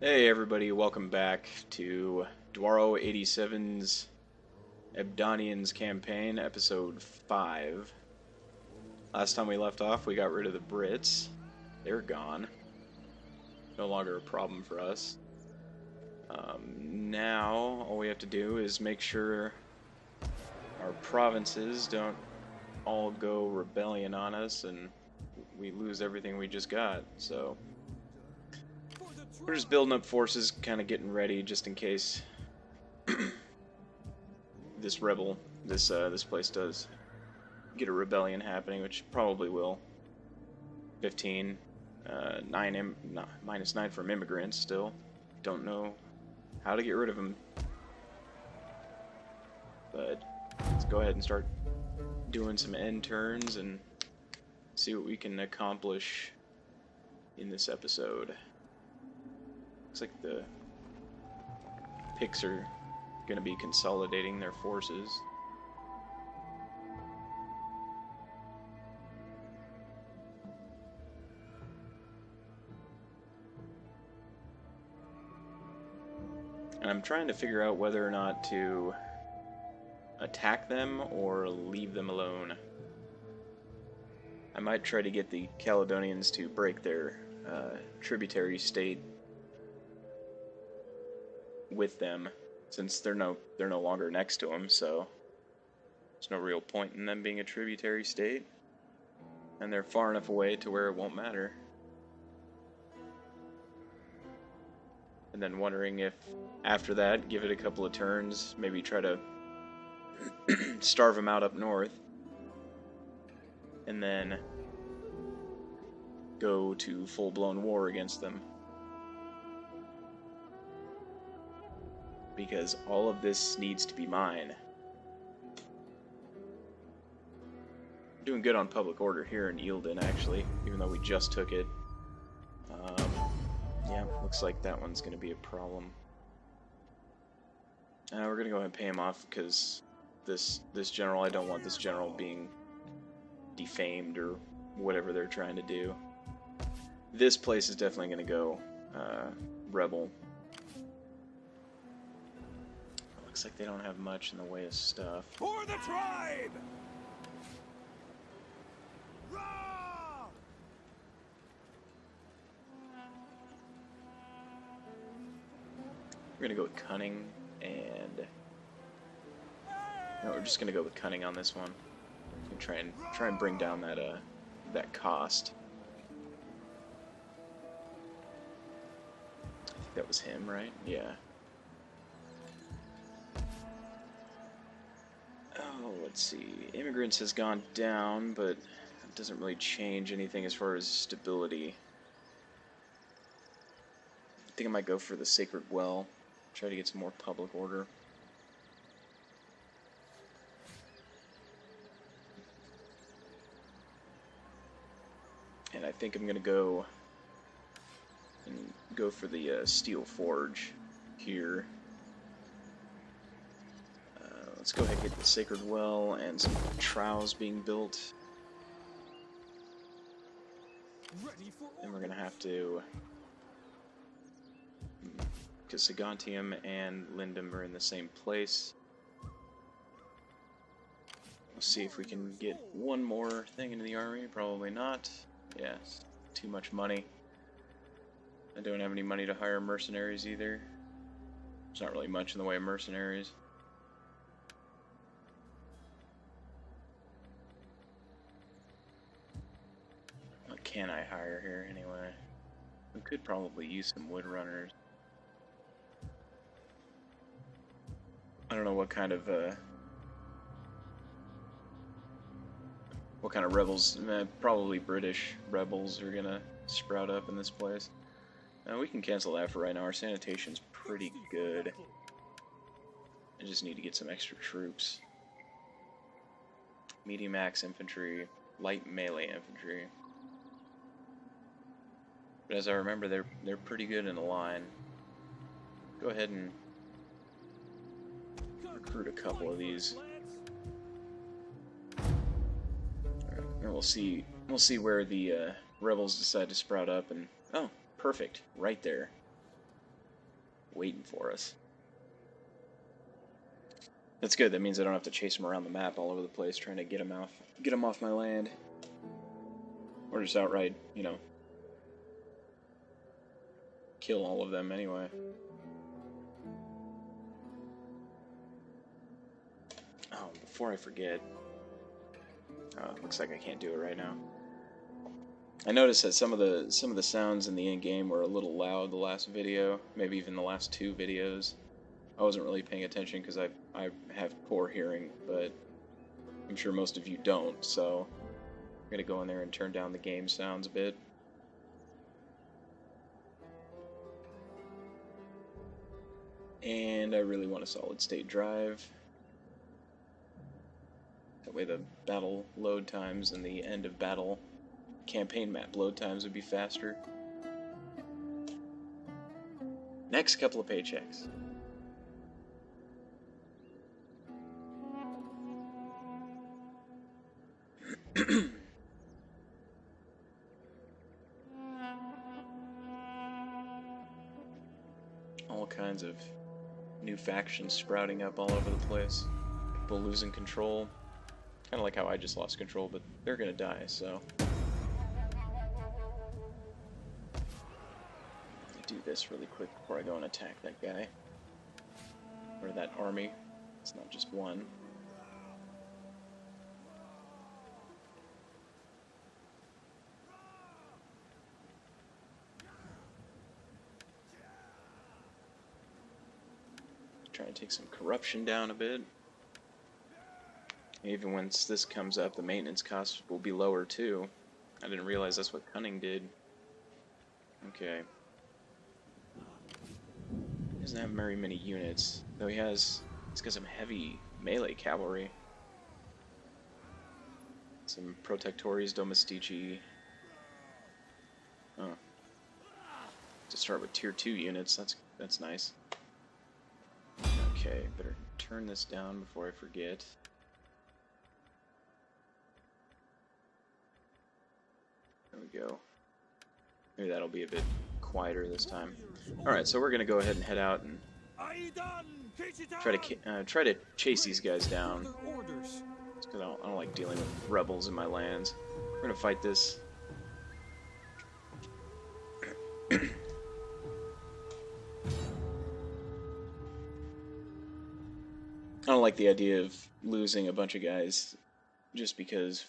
Hey everybody, welcome back to Dwaro 87's Ebdanians campaign, episode 5. Last time we left off, we got rid of the Brits. They're gone. No longer a problem for us. Now, all we have to do is make sure our provinces don't all go rebellion on us and we lose everything we just got, so... We're just building up forces, kind of getting ready, just in case this place does get a rebellion happening, which probably will. 15, minus 9 from immigrants. Still, don't know how to get rid of them, but let's go ahead and start doing some end turns and see what we can accomplish in this episode. Looks like the Picts are going to be consolidating their forces. And I'm trying to figure out whether or not to attack them or leave them alone. I might try to get the Caledonians to break their tributary state with them, since they're no longer next to them, so there's no real point in them being a tributary state, and they're far enough away to where it won't matter. And then wondering if after that, give it a couple of turns, maybe try to starve them out up north, and then go to full-blown war against them. Because all of this needs to be mine. I'm doing good on public order here in Eildon, actually, even though we just took it. Yeah, looks like that one's going to be a problem. We're going to go ahead and pay him off, because this general, I don't want this general being defamed or whatever they're trying to do. This place is definitely going to go rebel. Looks like they don't have much in the way of stuff. For the tribe! Rah! We're gonna go with cunning, and no, we're just gonna go with cunning on this one. And try and bring down that cost. I think that was him, right? Yeah. Oh, let's see. Immigrants has gone down, but it doesn't really change anything as far as stability. I think I might go for the Sacred Well. Try to get some more public order. And I think I'm gonna go for the Steel Forge here. Let's go ahead and get the Sacred Well and some trowels being built. And we're gonna have to, because Saguntium and Lindum are in the same place. We'll see if we can get one more thing into the army. Probably not. Yes, too much money. I don't have any money to hire mercenaries either. There's not really much in the way of mercenaries. What can I hire here anyway? We could probably use some wood runners. I don't know what kind of rebels. Probably British rebels are gonna sprout up in this place. We can cancel that for right now. Our sanitation's pretty good. I just need to get some extra troops. Medium axe infantry, light melee infantry. But as I remember, they're pretty good in a line. Go ahead and recruit a couple of these. Alright, and we'll see where the rebels decide to sprout up. And oh, perfect, right there. waiting for us. That's good. That means I don't have to chase them around the map all over the place trying to get them off my land. Or just outright, you know, kill all of them anyway. Oh, before I forget. Oh, it looks like I can't do it right now. I noticed that some of the sounds in the in-game were a little loud the last video, maybe even the last 2 videos. I wasn't really paying attention because I have poor hearing, but I'm sure most of you don't, so I'm gonna go in there and turn down the game sounds a bit. And I really want a solid state drive. That way the battle load times and the end of battle campaign map load times would be faster. Next couple of paychecks. All kinds of new factions sprouting up all over the place. People losing control. Kind of like how I just lost control, but they're gonna die, so. Do this really quick before I go and attack that guy. Or that army. It's not just one. Try and take some corruption down a bit. Even once this comes up, the maintenance costs will be lower too. I didn't realize that's what Cunning did. Okay. He doesn't have very many units, though he's got some heavy melee cavalry. Some Protectores Domestici. Oh. To start with tier 2 units, that's nice. Okay, better turn this down before I forget. There we go. Maybe that'll be a bit quieter this time. Alright, so we're gonna go ahead and head out and try to chase these guys down. Just because I don't like dealing with rebels in my lands. We're gonna fight this. I don't like the idea of losing a bunch of guys just because,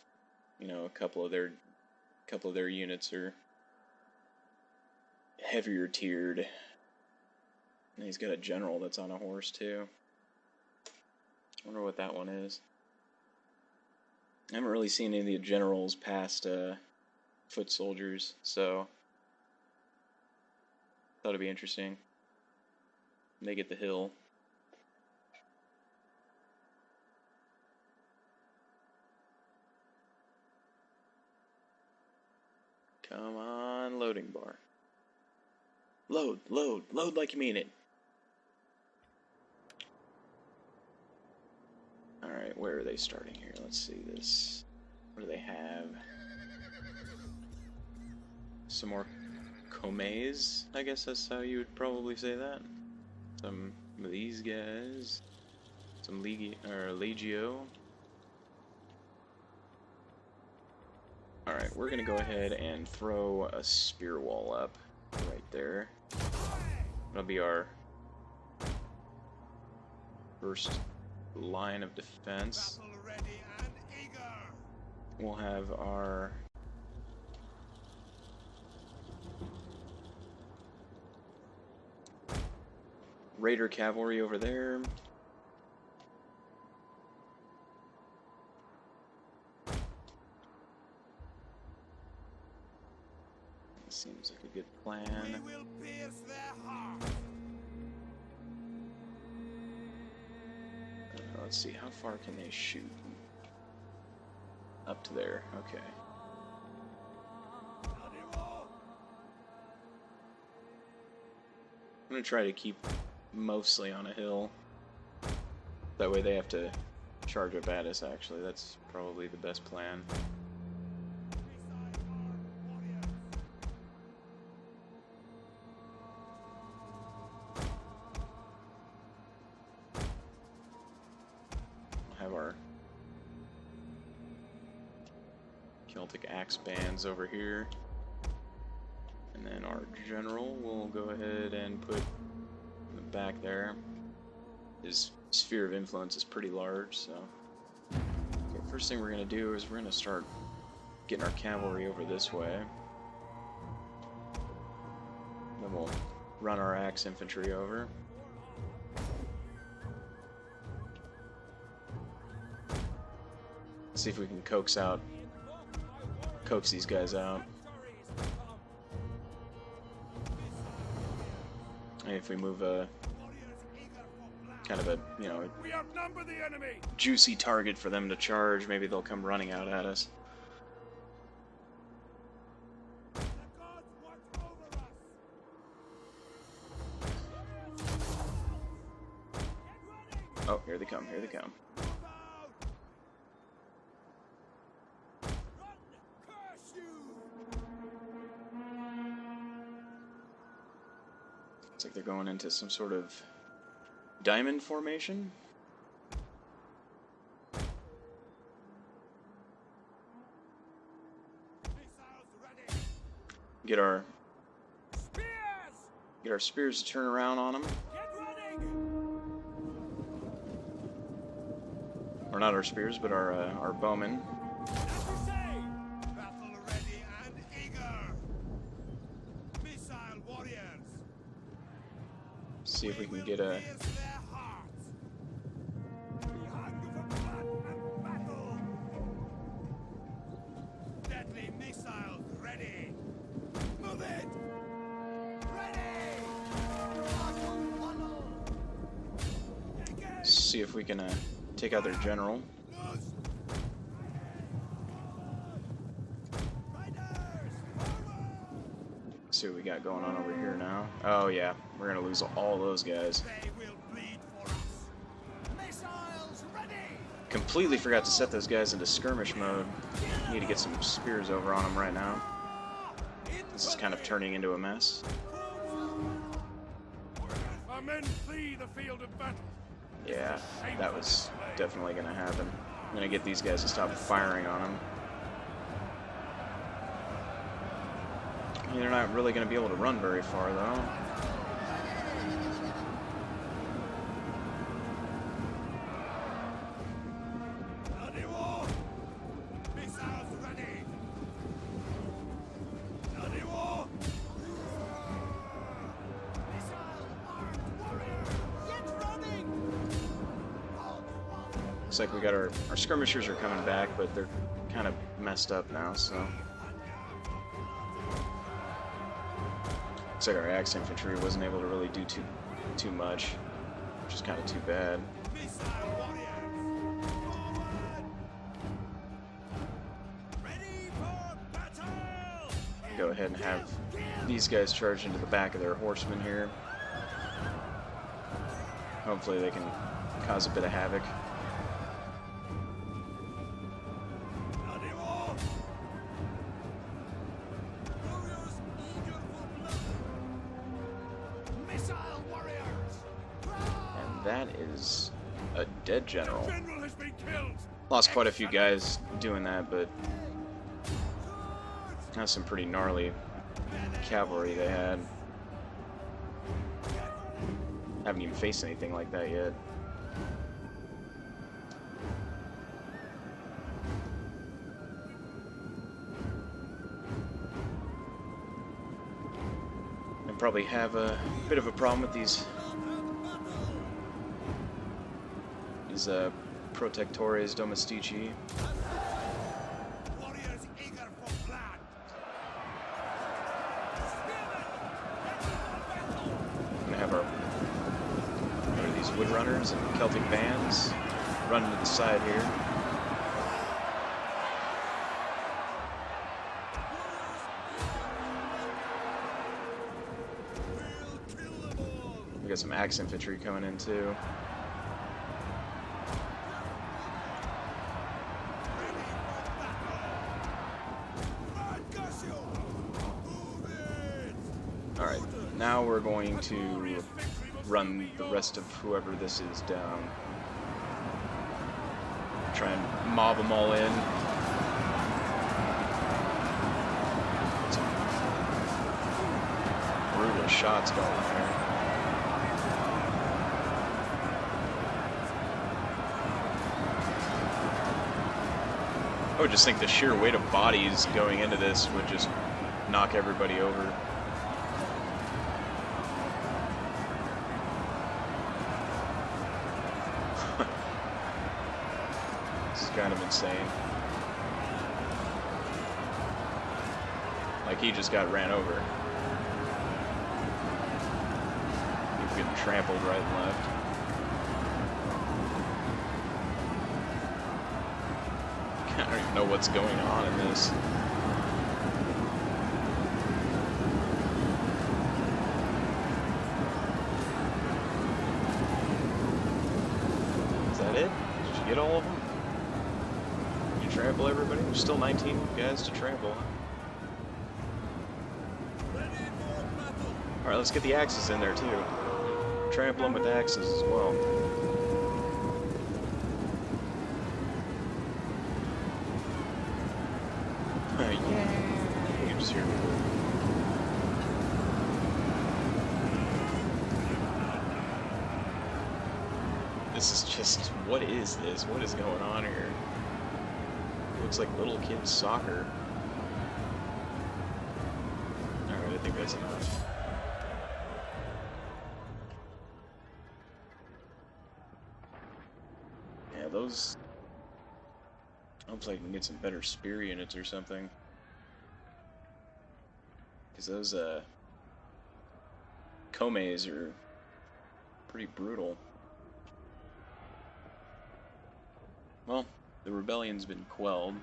you know, a couple of their units are heavier tiered. And he's got a general that's on a horse too. I wonder what that one is. I haven't really seen any of the generals past foot soldiers, so thought it'd be interesting. They get the hill. Come on, loading bar. Load, load, load like you mean it. Alright, where are they starting here? Let's see this. What do they have? Some more Comes, I guess that's how you would probably say that. Some of these guys. Some Legio. Alright, we're gonna go ahead and throw a spear wall up right there. That'll be our first line of defense. We'll have our Raider cavalry over there. Seems like a good plan. We will pierce their heart. Let's see, how far can they shoot? Up to there, okay. I'm gonna try to keep mostly on a hill. That way they have to charge up at us, actually. That's probably the best plan. our Celtic axe bands over here. And then our general will go ahead and put in the back there. His sphere of influence is pretty large, so... Okay, first thing we're going to do is we're going to start getting our cavalry over this way. Then we'll run our axe infantry over. See if we can coax these guys out. And if we move a kind of a, you know, juicy target for them to charge, maybe they'll come running out at us. Oh, here they come, here they come. Looks like they're going into some sort of diamond formation. Get our spears to turn around on them. Or not our spears, but our bowmen. See if we can get a deadly missiles ready. Move it. see if we can take out their general. See what we got going on over here now. Oh yeah, we're gonna lose all those guys. Completely forgot to set those guys into skirmish mode. Need to get some spears over on them right now. This is kind of turning into a mess. Our men flee the field of battle. Yeah, that was definitely gonna happen. I'm gonna get these guys to stop firing on them. They're not really going to be able to run very far, though. Looks like we got our skirmishers are coming back, but they're kind of messed up now, so... Looks like our axe infantry wasn't able to really do too much, which is kind of too bad. Go ahead and have these guys charge into the back of their horsemen here. Hopefully they can cause a bit of havoc. That is a dead general. Lost quite a few guys doing that, but that's some pretty gnarly cavalry they had. Haven't even faced anything like that yet. And probably have a bit of a problem with these Protectores Domestici. I'm gonna have these woodrunners and Celtic bands running to the side here. We got some axe infantry coming in too. Alright, now we're going to run the rest of whoever this is down. Try and mob them all in. Some brutal shots going there. I would just think the sheer weight of bodies going into this would just knock everybody over. This is kind of insane. Like, he just got ran over. People getting trampled right and left. I don't even know what's going on in this. Is that it? Did you get all of them? Did you trample everybody? There's still 19 guys to trample. Alright, let's get the axes in there too. Trample them with axes as well. Yeah. You just hear people. This is just, what is this? What is going on here? It looks like little kids soccer. Alright, I think that's enough. Yeah, those... Hopefully I can get some better spear units or something. Because those, Komes are pretty brutal. Well, the rebellion's been quelled,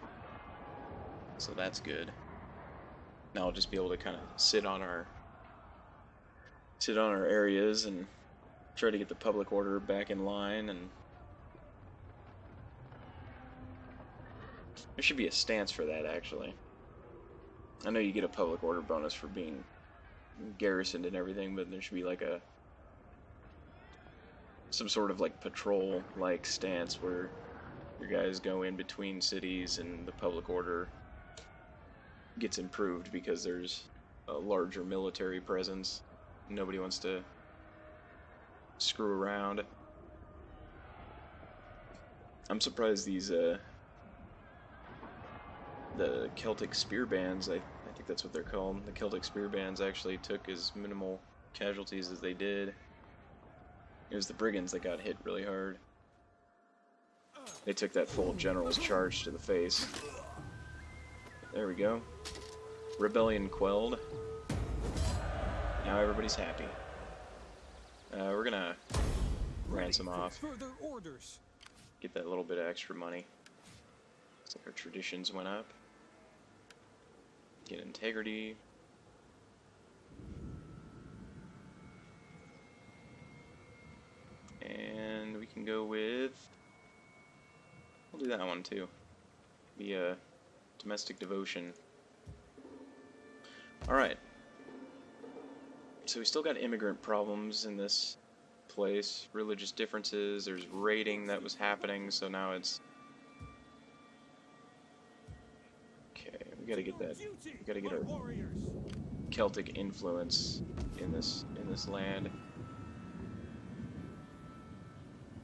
so that's good. Now I'll just be able to kind of sit on our areas and try to get the public order back in line. And there should be a stance for that, actually. I know you get a public order bonus for being garrisoned and everything, but there should be like some sort of like patrol-like stance where your guys go in between cities and the public order gets improved because there's a larger military presence. Nobody wants to screw around. I'm surprised these the Celtic spear bands, I think that's what they're called, the Celtic spear bands actually took as minimal casualties as they did. It was the brigands that got hit really hard. They took that full general's charge to the face. There we go. Rebellion quelled. Now everybody's happy. We're gonna ransom off. Get that little bit of extra money. Looks like our traditions went up. Get integrity. And we can go with... We'll do that one too. Be a domestic devotion. Alright. So we still got immigrant problems in this place. Religious differences. There's raiding that was happening, so now it's... Okay, we gotta get that. We gotta get our Celtic influence in this land.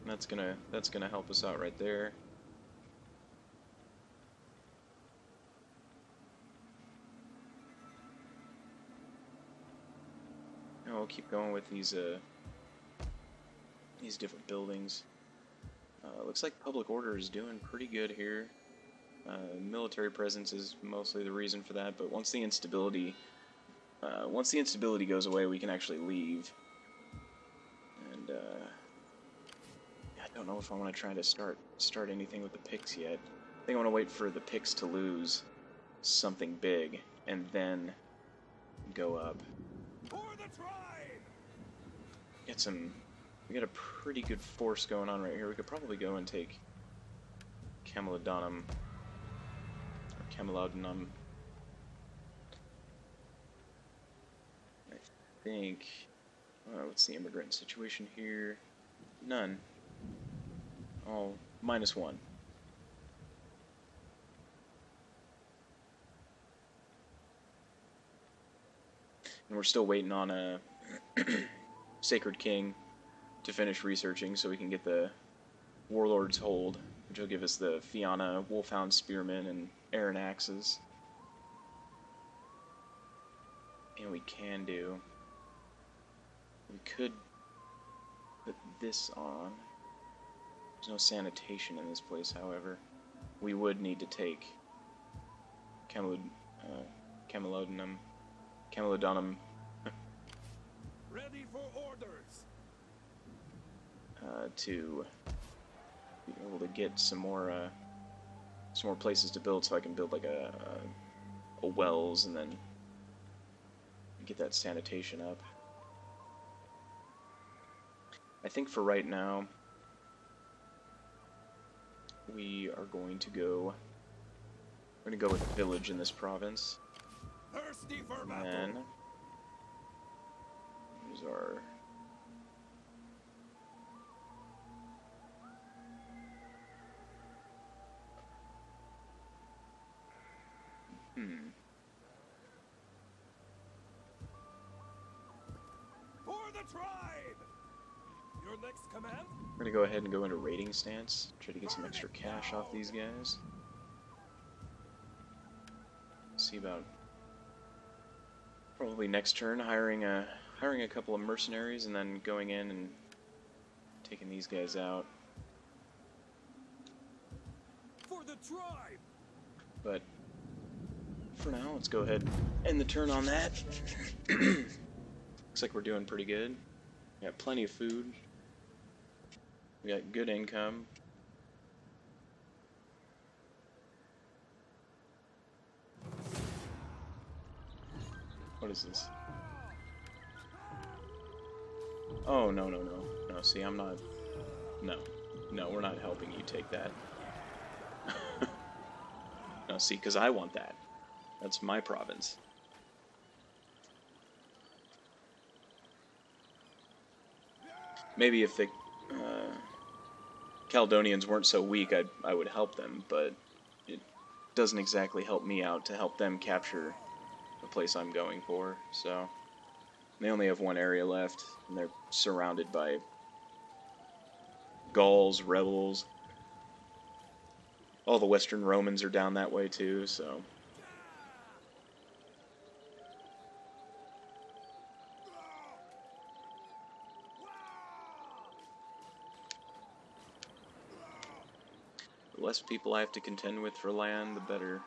That's gonna help us out right there. And we'll keep going with these different buildings. Looks like public order is doing pretty good here. Military presence is mostly the reason for that, but once the instability goes away, we can actually leave. And I don't know if I want to try to start anything with the Picts yet. I think I want to wait for the Picts to lose something big and then go up. For the tribe! We got a pretty good force going on right here. We could probably go and take Camulodunum. Or Camulodunum. I think... what's the immigrant situation here? None. Oh, -1. And we're still waiting on a Sacred King to finish researching so we can get the Warlord's Hold, which will give us the Fianna Wolfhound Spearmen and Aaron Axes. And we could put this on. There's no sanitation in this place, however. We would need to take Camelodonum Ready for orders. To be able to get some more places to build, so I can build like a wells and then get that sanitation up. I think for right now we are going to go. We're gonna go with a village in this province. Thirsty for And battle. then here's our For the tribe. Your next command? We're gonna go ahead and go into raiding stance. Try to get some extra cash off these guys. See about probably next turn hiring a couple of mercenaries and then going in and taking these guys out. For the tribe. But for now, let's go ahead and end the turn on that. Looks like we're doing pretty good. We got plenty of food. We got good income. What is this? Oh, no. No, see, I'm not... No, we're not helping you take that. No, see, because I want that. That's my province. Maybe if the Caledonians weren't so weak, I would help them, but it doesn't exactly help me out to help them capture the place I'm going for, so... They only have one area left, and they're surrounded by Gauls, rebels. All the Western Romans are down that way too, so... The less people I have to contend with for land, the better.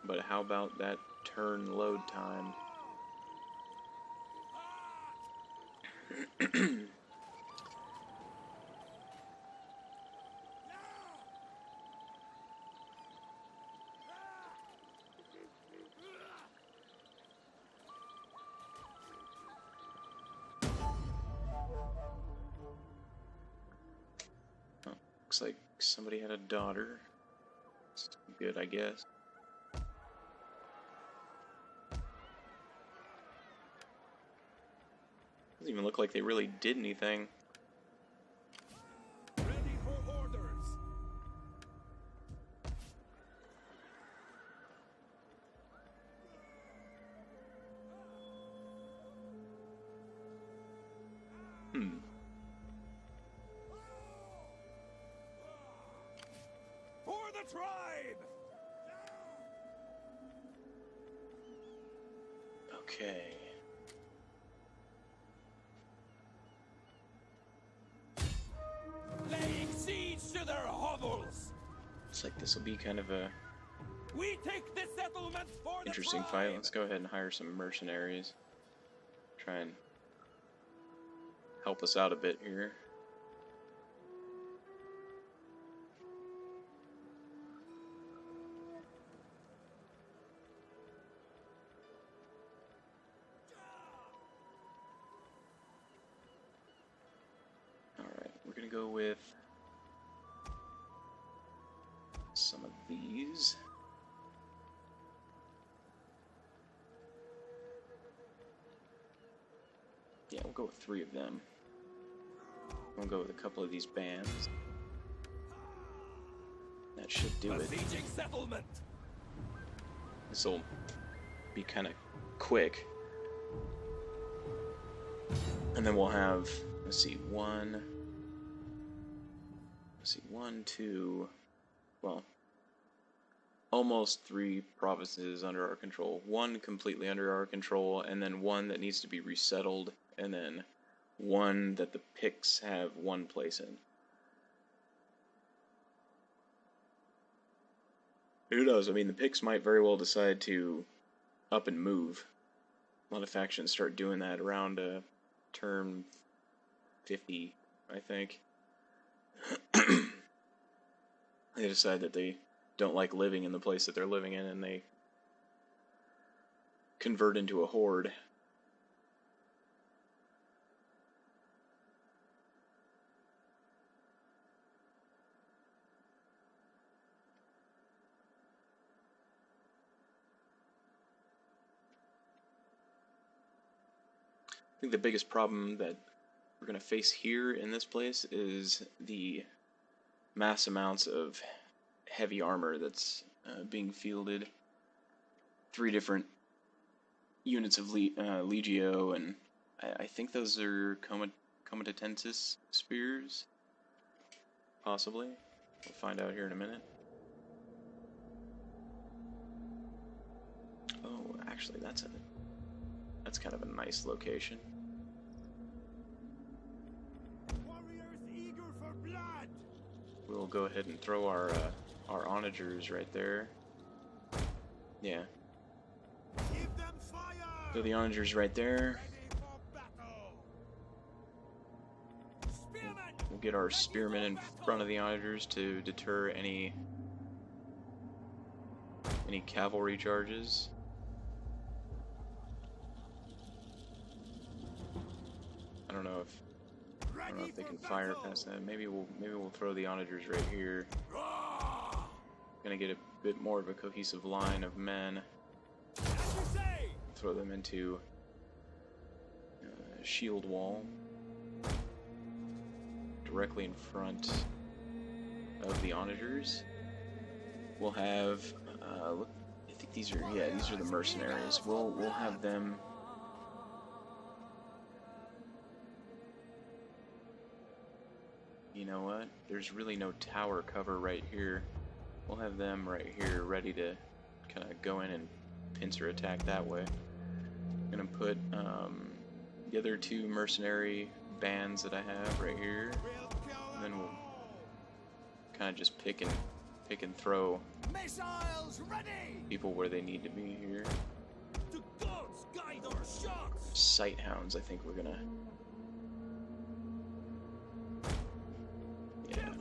But how about that turn load time? Oh, looks like somebody had a daughter. It's good, I guess. Doesn't even look like they really did anything. Ready for orders. For the tribe. Okay. Laying siege to their hovels. Looks like this will be kind of a We take the settlement for interesting the fight. tribe. Let's go ahead and hire some mercenaries. Try and help us out a bit here. Alright, we're gonna go with some of these. Yeah, we'll go with 3 of them. We'll go with a couple of these bands. That should do it. Besieging settlement. This'll be kind of quick. And then we'll have, let's see, one, two, well, almost 3 provinces under our control. 1 completely under our control, and then 1 that needs to be resettled, and then 1 that the Picts have 1 place in. Who knows? I mean, the Picts might very well decide to up and move. A lot of factions start doing that around turn 50, I think. They decide that they don't like living in the place that they're living in, and they convert into a horde. I think the biggest problem that we're going to face here in this place is the mass amounts of heavy armor that's being fielded. 3 different units of Legio, and I think those are Comitatensis spears, possibly. We'll find out here in a minute. Oh, actually, that's kind of a nice location. Warriors eager for blood. We'll go ahead and throw our onagers right there. Yeah. Give them fire. Throw the onagers right there. Ready for battle. Spearmen. We'll get our spearmen in front of the onagers to deter any cavalry charges. I don't know if they can fire past that. Maybe we'll throw the onagers right here. Gonna get a bit more of a cohesive line of men. Throw them into a shield wall directly in front of the onagers. We'll have look, I think these are the mercenaries. We'll have them. You know what? There's really no tower cover right here. We'll have them right here ready to kind of go in and pincer attack that way. I'm gonna put the other 2 mercenary bands that I have right here, and then we'll kind of just pick and throw people where they need to be here. Sight hounds, I think we're gonna. Yeah,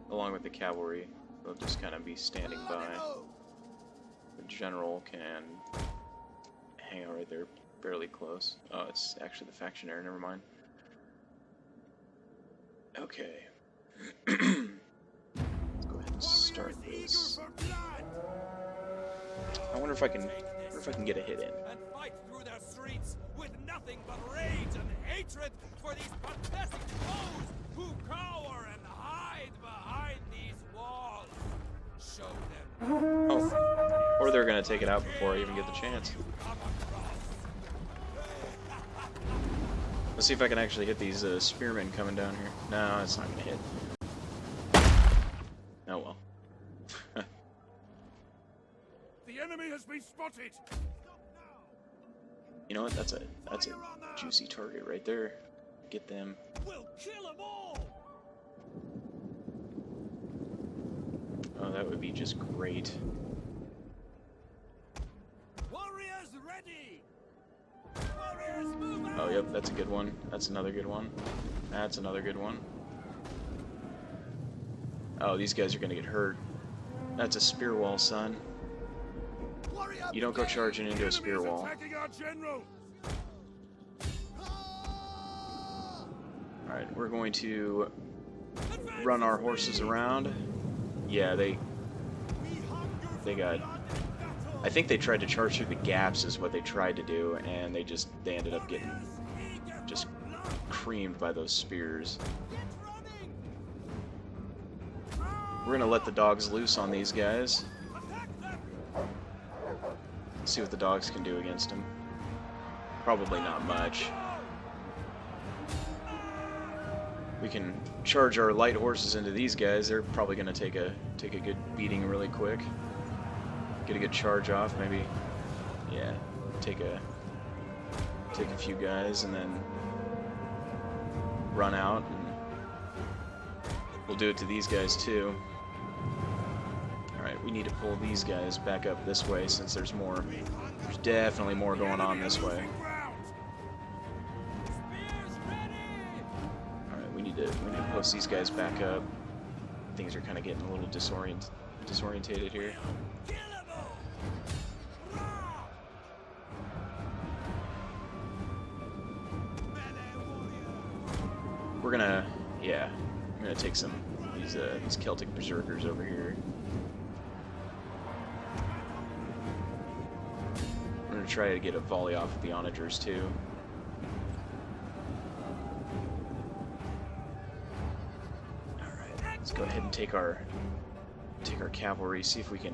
along with the cavalry, they'll just kind of be standing by. The general can hang out right there, fairly close. Oh, it's actually the factionary, never mind. Okay. Let's go ahead and start this. I wonder if I can get a hit in. And fight through their streets with nothing but rage and hatred for these pathetic foes who cower and hide behind these walls. Show them. Oh, or they're gonna take it out before I even get the chance. Let's see if I can actually hit these spearmen coming down here. No, it's not gonna hit. Oh well. The enemy has been spotted. You know what? That's a juicy target right there. Get them. We'll kill them all. Oh, that would be just great. Warriors ready. Warriors move out. Oh, yep, that's a good one. That's another good one. That's another good one. Oh, these guys are gonna get hurt. That's a spear wall, son. You don't go charging into a spear wall. Alright, we're going to run our horses around. Yeah, they got... I think they tried to charge through the gaps is what they tried to do, and they ended up getting just creamed by those spears. We're gonna let the dogs loose on these guys. See what the dogs can do against them. Probably not much. We can charge our light horses into these guys. They're probably gonna take a good beating really quick. Get a good charge off, maybe. Yeah, take a few guys and then run out, and we'll do it to these guys too. Alright, we need to pull these guys back up this way since there's more. There's definitely more going on this way. Alright, we need to post these guys back up. Things are kind of getting a little disorientated here. We're gonna, yeah, I'm gonna take some these Celtic berserkers over here. We're gonna try to get a volley off of the onagers too. All right, let's go ahead and take our cavalry. See if we can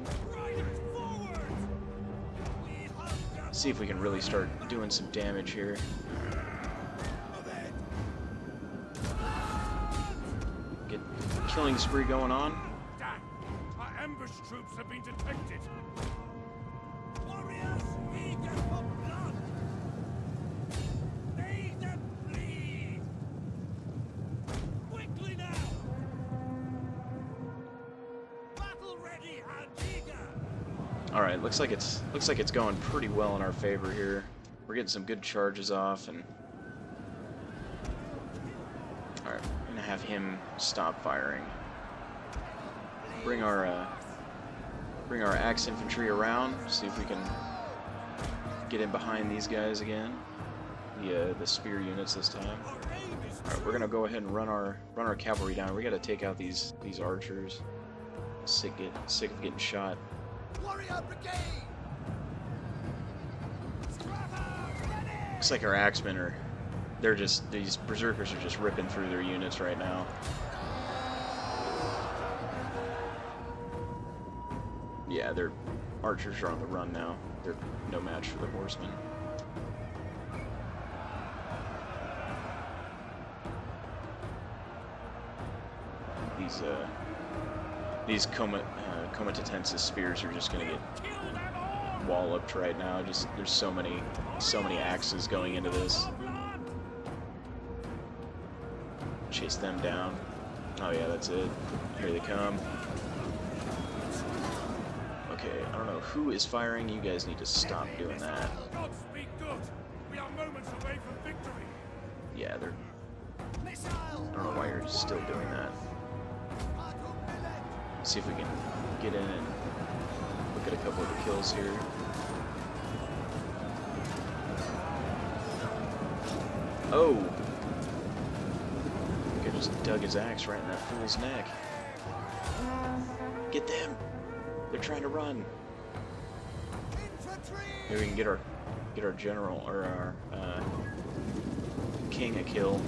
really start doing some damage here. Killing spree going on. Damn! Our ambush troops have been detected. Warriors, eager for blood. Make them bleed. Quickly now. Battle ready and eager. All right, looks like it's going pretty well in our favor here. We're getting some good charges off, and all right. Have him stop firing. Bring our axe infantry around. See if we can get in behind these guys again. The spear units this time. All right, we're gonna go ahead and run our cavalry down. We got to take out these archers. Sick of getting shot. Warrior brigade. Looks like our axemen are. These berserkers are just ripping through their units right now. Yeah, their archers are on the run now. They're no match for the horsemen. These comitatensis spears are just gonna get walloped right now. Just there's so many axes going into this. Chase them down. Oh yeah, that's it. Here they come. Okay, I don't know who is firing. You guys need to stop doing that. Godspeed good. We are moments away from victory. Yeah, they're. I don't know why you're still doing that. See if we can get in and look at a couple of the kills here. Oh! Just dug his axe right in that fool's neck. Get them! They're trying to run. Maybe we can get our general or our king a kill.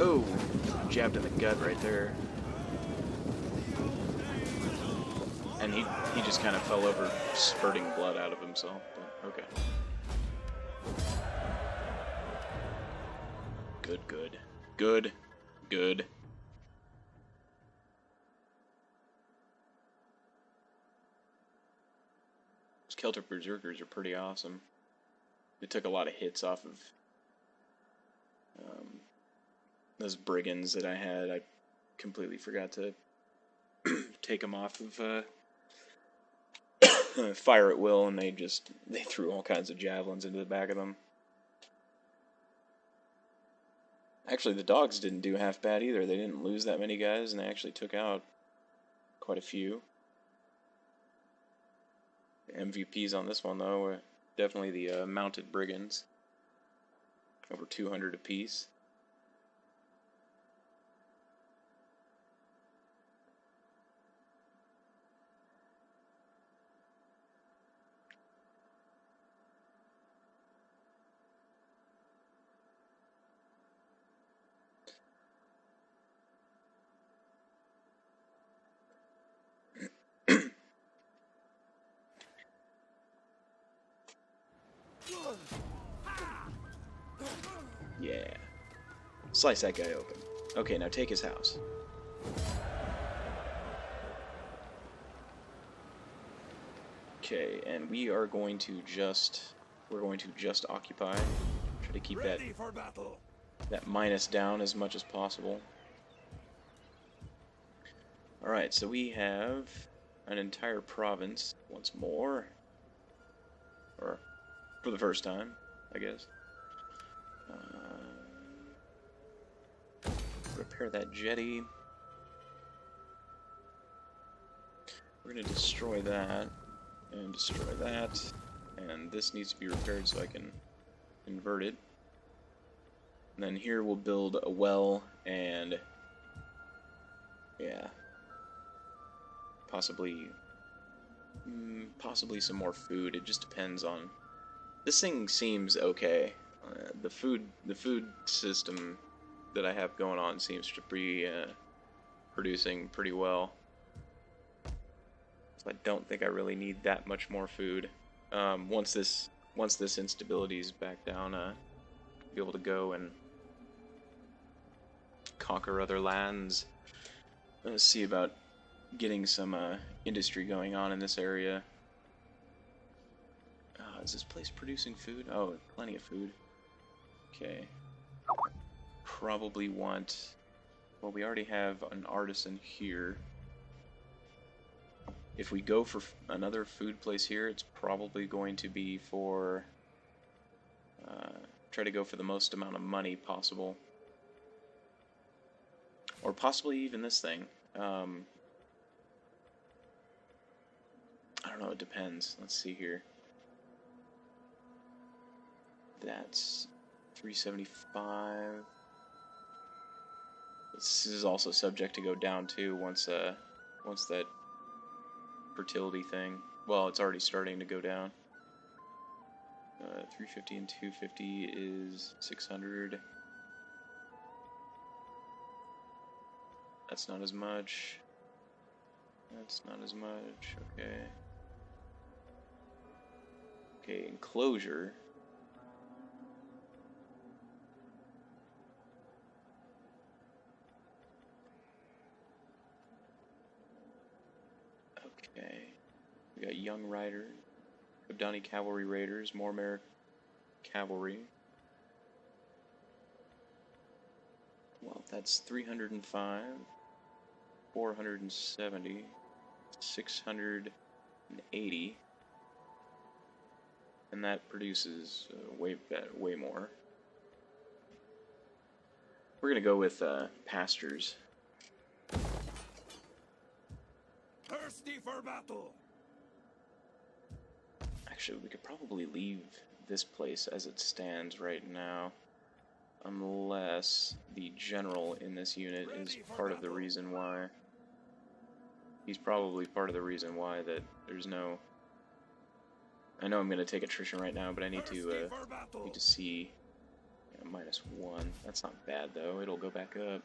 Oh, jabbed in the gut right there. And he just kind of fell over, spurting blood out of himself. But okay. Good. Those Celtic berserkers are pretty awesome. They took a lot of hits off of those brigands that I had. I completely forgot to take them off of fire at will, and they threw all kinds of javelins into the back of them. Actually, the dogs didn't do half bad either. They didn't lose that many guys, and they actually took out quite a few. The MVPs on this one, though, were definitely the mounted brigands. Over 200 apiece. Slice that guy open. Okay, now take his house. Okay, and we are going to just occupy. Try to keep that minus down as much as possible. Alright, so we have an entire province once more. Or for the first time, I guess. Repair that jetty. We're going to destroy that. And destroy that. And this needs to be repaired so I can invert it. And then here we'll build a well and... yeah. Possibly some more food. It just depends on... This thing seems okay. The food system that I have going on seems to be producing pretty well. So I don't think I really need that much more food. Once this instability is back down, be able to go and conquer other lands. Let's see about getting some industry going on in this area. Is this place producing food? Oh, plenty of food. Okay. Probably want... Well, we already have an artisan here. If we go for another food place here, it's probably going to be for... try to go for the most amount of money possible. Or possibly even this thing. I don't know, it depends. Let's see here. That's 375. This is also subject to go down too once that fertility thing. Well, it's already starting to go down. 350 and 250 is 600. That's not as much. That's not as much. Okay. Okay, enclosure. Okay. We got young riders, Ebdani cavalry raiders, Mormare cavalry. Well, that's 305, 470, 680, and that produces way more. We're gonna go with pastures. Thirsty for battle. Actually, we could probably leave this place as it stands right now, unless the general in this unit is part of the reason why. He's probably part of the reason why that there's no... I know I'm going to take attrition right now, but I need to see... -1. That's not bad, though. It'll go back up.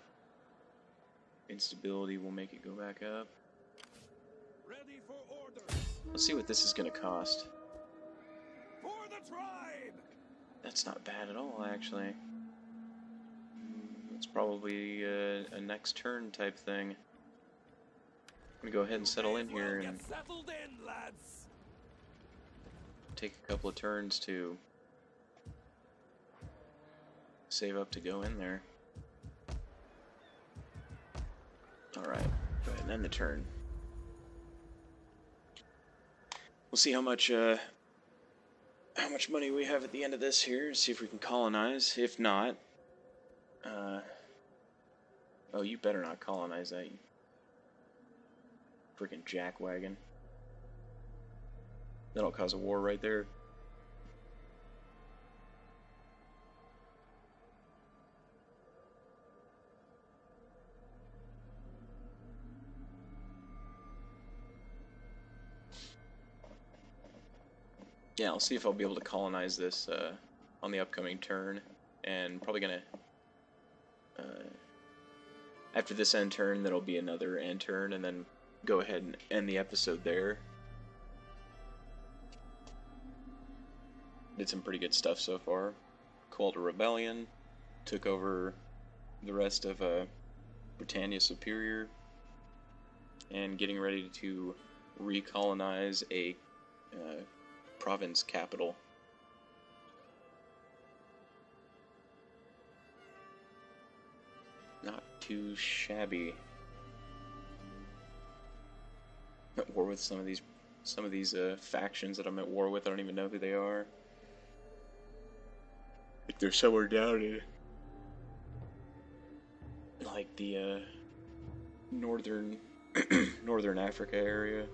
Instability will make it go back up. Ready for orders. Let's see what this is going to cost. For the tribe. That's not bad at all, actually. It's probably a next turn type thing. I'm gonna go ahead and settle in here and settled in, lads. take a couple of turns to save up to go in there. Alright, go ahead and end the turn. We'll see how much money we have at the end of this here, see if we can colonize. If not, oh, you better not colonize that, you freaking jackwagon. That'll cause a war right there. Yeah, I'll see if I'll be able to colonize this on the upcoming turn, and probably gonna after this end turn, there'll be another end turn, and then go ahead and end the episode there. Did some pretty good stuff so far. Called a rebellion, took over the rest of Britannia Superior and getting ready to recolonize a province capital. Not too shabby. I'm at war with some of these factions that I'm at war with. I don't even know who they are. Like they're somewhere down in like the northern northern Africa area.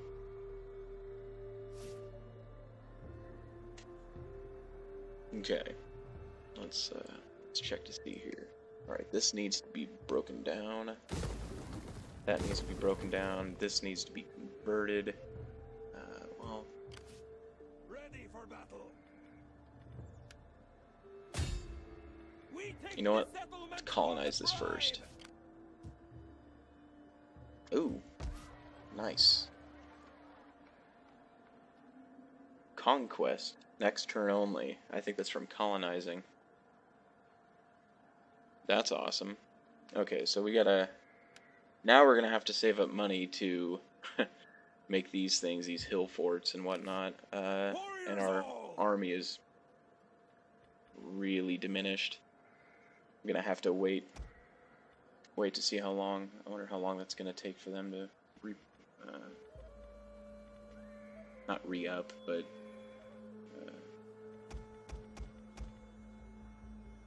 Okay, let's check to see here. All right, this needs to be broken down. That needs to be broken down. This needs to be converted. Well, Ready for battle. You know what? Let's colonize this first. Ooh, nice. Conquest. Next turn only. I think that's from colonizing. That's awesome. Okay, so we gotta... Now we're gonna have to save up money to make these things, these hill forts and whatnot. And our army is really diminished. I'm gonna have to wait to see how long. I wonder how long that's gonna take for them to not re-up, but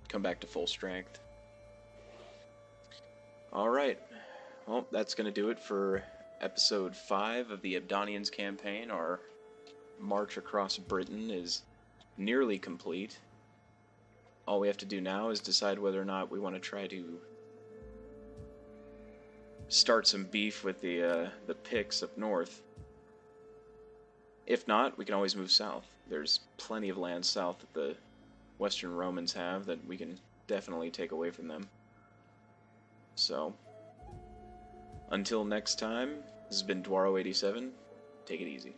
come back to full strength. Alright, well, that's gonna do it for episode 5 of the Ebdanians campaign. Our march across Britain is nearly complete. All we have to do now is decide whether or not we want to try to start some beef with the Picts up north. If not, we can always move south. There's plenty of land south that the Western Romans have that we can definitely take away from them. So, until next time, this has been Dwaro87. Take it easy.